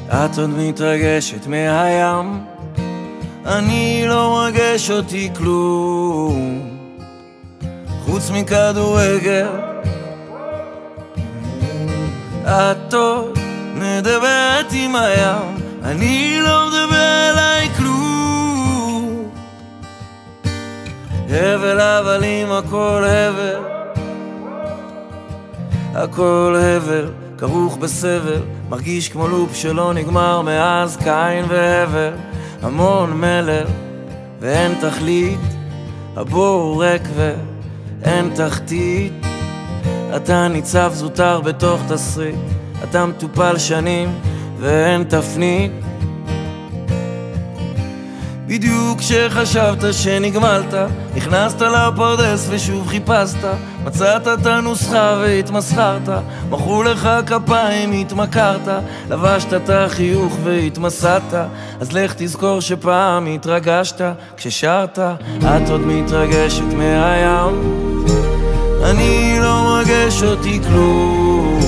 את עוד מתרגשת מהים, אני לא מרגש אותי כלום חוץ מכדורגל. את עוד מדברת עם הים, אני לא מדבר אליי כלום. הבל הבלים הכל הבל, הכל הבל כרוך בסבל, מרגיש כמו לופ שלא נגמר מאז קין והבל. המון מלל ואין תכלית, הבור ריק ואין תחתית. אתה ניצב זוטר בתוך תסריט, אתה מטופל שנים ואין תפנית. בדיוק כשחשבת שנגמלת, נכנסת לפרדס ושוב חיפשת, מצאת את הנוסחה והתמסחרת, מחאו לך כפיים, התמכרת, לבשת את החיוך והתמסדת. אז לך תזכור שפעם התרגשת כששרת. את עוד מתרגשת מהים, אני לא מרגש אותי כלום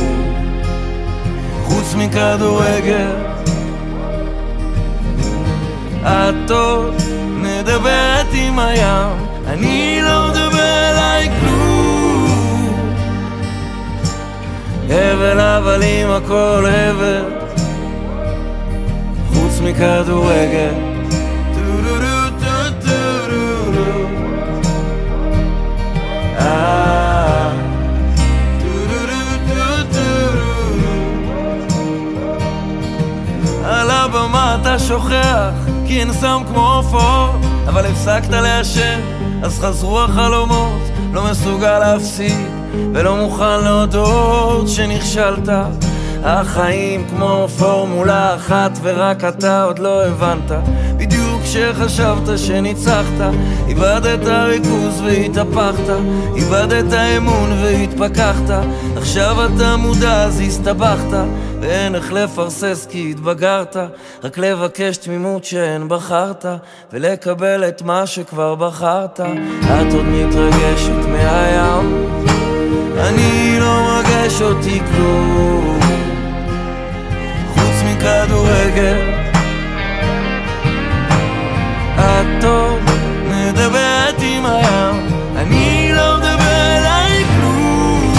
חוץ מכדורגל. את עוד מדברת עם הים, אני לא מדבר אליי כלום. הבל הבלים הכל הבל חוץ מכדורגל. על הבמה אתה שוכח כי אין סם כמו אופור, אבל הפסקת לעשן אז חזרו החלומות. לא מסוגל להפסיד ולא מוכן להודות שנכשלת. החיים כמו פורמולה אחת ורק אתה עוד לא הבנת. בדיוק כשחשבת שניצחת, איבדת ריכוז והתהפכת, איבדת אמון והתפכחת. עכשיו אתה מודע אז הסתבכת, ואין איך לפרסס כי התבגרת, רק לבקש תמימות שאין בחרת, ולקבל את מה שכבר בחרת. את עוד מתרגשת מהים, אני לא מרגש אותי כלום חוץ מכדורגל. את עוד מדברת עם הים, אני לא מדבר אליי כלום.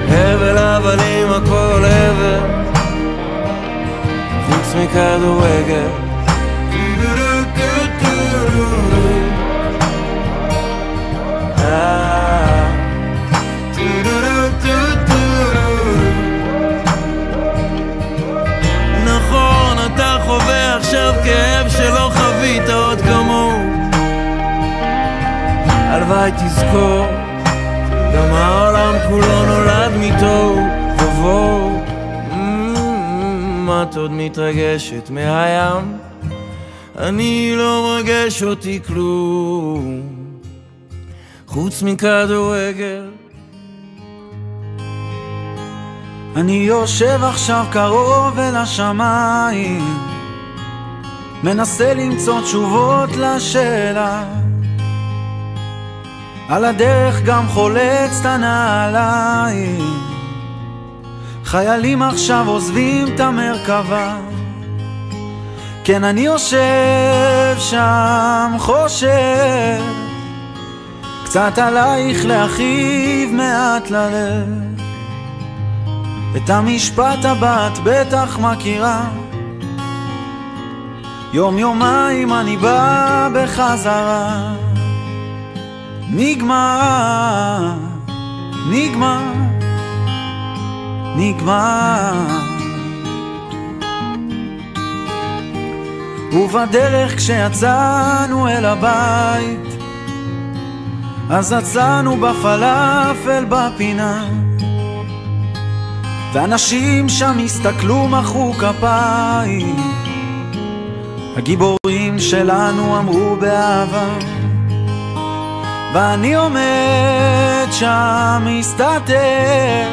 הבל הבלים הכל הבל חוץ מכדורגל. נכון, אתה חווה עכשיו כאב שלא חווית עוד כמוהו. הלוואי תזכור, גם העולם כולו נולד מתוהו ובוהו. את עוד מתרגשת מהים, אני לא מרגש אותי כלום חוץ מכדורגל. אני יושב עכשיו קרוב אל השמיים, מנסה למצוא תשובות לשאלה. על הדרך גם חולץ את הנעליים, חיילים עכשיו עוזבים את המרכבה. כן, אני יושב שם חושב קצת עלייך להכאיב מעט ללב. את המשפט הבא את בטח מכירה, יום יומיים אני בא בחזרה. נגמר, נגמר, נגמר. ובדרך כשיצאנו אל הבית, אז עצרנו בפלאפל בפינה, ואנשים שם הסתכלו מחאו כפיים. הגיבורים שלנו אמרו באהבה, ואני עומד שם מסתתר.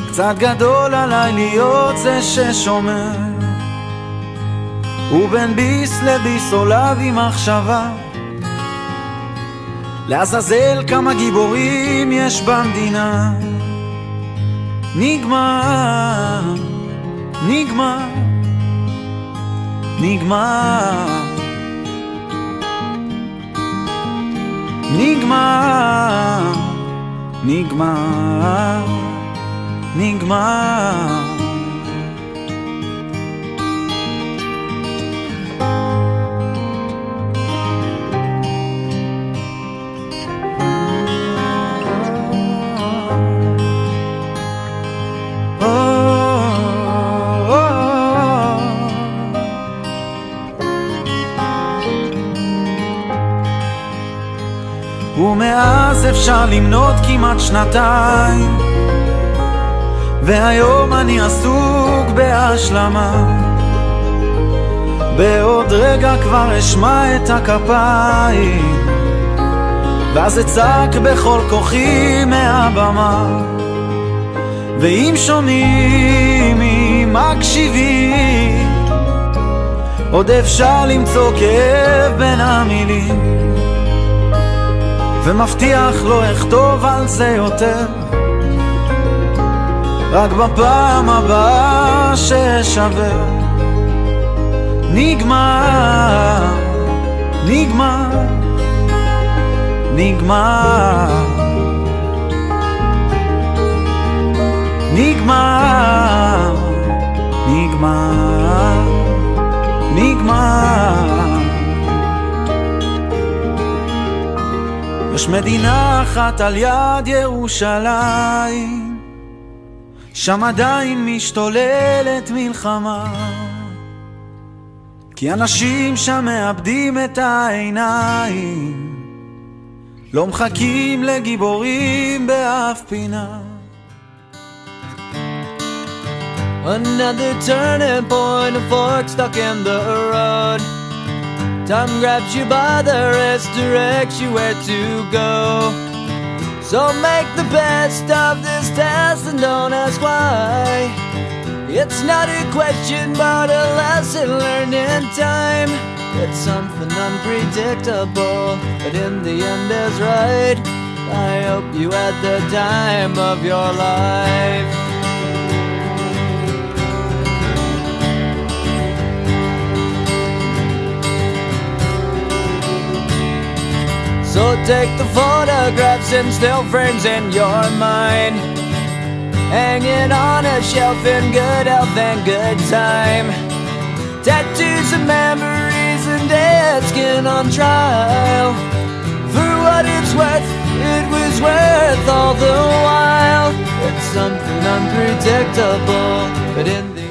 קצת גדול עליי להיות זה ששומר, ובין ביס לביס עולה בי מחשבה, לעזאזל כמה גיבורים יש במדינה. נגמר, נגמר, נגמר, נגמר, נגמר, נגמר. ומאז אפשר למנות כמעט שנתיים, והיום אני עסוק בהשלמה. בעוד רגע כבר אשמע את הכפיים, ואז אצעק בכל כוחי מהבמה. ואם שומעים, אם מקשיבים, עוד אפשר למצוא כאב בין המילים, ומבטיח לא אכתוב על זה יותר, רק בפעם הבאה ששווה. נגמר, נגמר, נגמר, נגמר, נגמר, נגמר. יש מדינה אחת על יד ירושלים, שם עדיין משתוללת מלחמה, כי אנשים שם מאבדים את העיניים, לא מחכים לגיבורים באף פינה. Another turning point, a fork stuck in the road. Time grabs you by the wrist, directs you where to go. So make the best of this test and don't ask why. It's not a question but a lesson learned in time. It's something unpredictable, but in the end is right. I hope you had the time of your life. So take the photographs and still frames in your mind, hanging on a shelf in good health and good time. Tattoos of memories and dead skin on trial. For what it's worth, it was worth all the while. It's something unpredictable, but in the